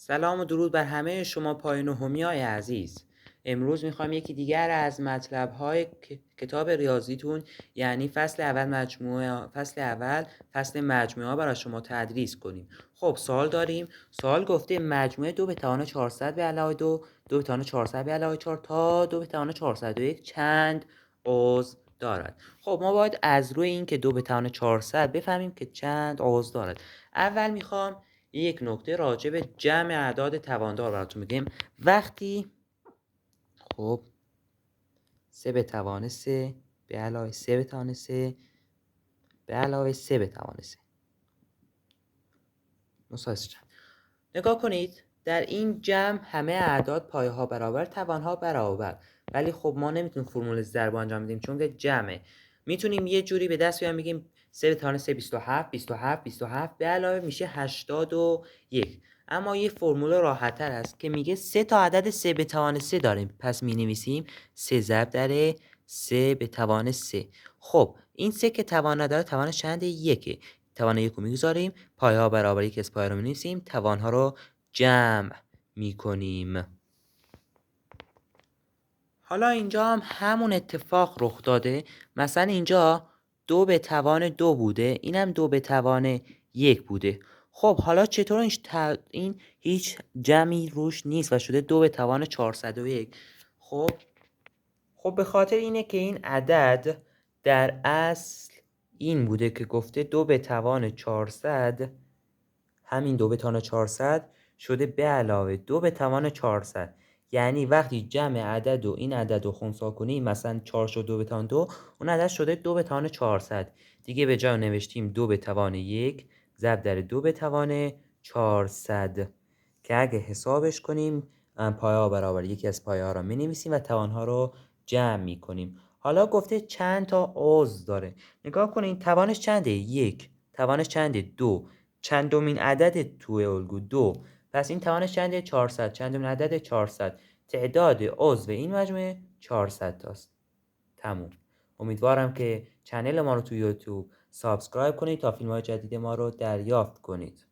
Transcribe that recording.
سلام و درود بر همه شما پای نهمیای عزیز. امروز میخوام یکی دیگر از مطلب‌های کتاب ریاضیتون یعنی فصل مجموعه برای شما تدریس کنیم. خب سوال داریم. سوال گفته مجموعه 2 به توان 400 به علاوه 2 به توان 400 به علاوه 4 تا 2 به توان 401 چند عضو دارد. خب ما باید از روی این که 2 به توان 400 بفهمیم که چند عضو دارد. اول میخوام یک نکته راجع به جمع اعداد تواندار براتون بگیم. وقتی خب 3 به توان 3 به علاوه 3 به توان 3 به علاوه 3 به توان 3 مساوی چند؟ نگاه کنید در این جمع همه اعداد پایه ها برابر توان ها برابر، ولی خب ما نمیتونیم فرمول ضرب انجام بدیم چون که جمعه. میتونیم یه جوری به دست بیاریم بگیم 3 به توان 3 27 به علاوه میشه 81. اما یه فرمول راحت تر است که میگه 3 تا عدد 3 به توان 3 داریم، پس می نویسیم 3 ضرب در 3 به توان 3. خب این 3 که توان نداره توانش چنده؟ 1. توان 1 رو میگذاریم، پایه ها برابر یک از پایه رو می‌نویسیم، توان ها رو جمع می‌کنیم. حالا اینجا هم همون اتفاق رخ داده. مثلا اینجا 2 به توان 2 بوده، اینم 2 به توان 1 بوده. خب حالا چطور این هیچ جمعی روش نیست و شده 2 به توان 401؟ خب به خاطر اینه که این عدد در اصل این بوده که گفته 2 به توان 400، همین 2 به توان 400 شده به علاوه 2 به توان 400. یعنی وقتی جمع عدد و این عدد رو خنثی کنیم، مثلا 4 شد 2 به توان 2، اون عدد شده 2 به توان 400. دیگه به جای نوشتیم 2 به توان 1 ضرب در 2 به توان 400 که اگه حسابش کنیم پایه ها برابر یکی از پایه ها رو می نویسیم و توان ها رو جمع می کنیم. حالا گفته چند تا عضو داره. نگاه کنید توانش چنده؟ 1. توانش چنده؟ 2. چندمین عدد توی الگو 2. پس این توانش چنده؟ 400. چندمین عدد 400. تعداد عضو این مجموعه 400 تاست. تموم. امیدوارم که چنل ما رو توی یوتیوب سابسکرایب کنید تا فیلم های جدید ما رو دریافت کنید.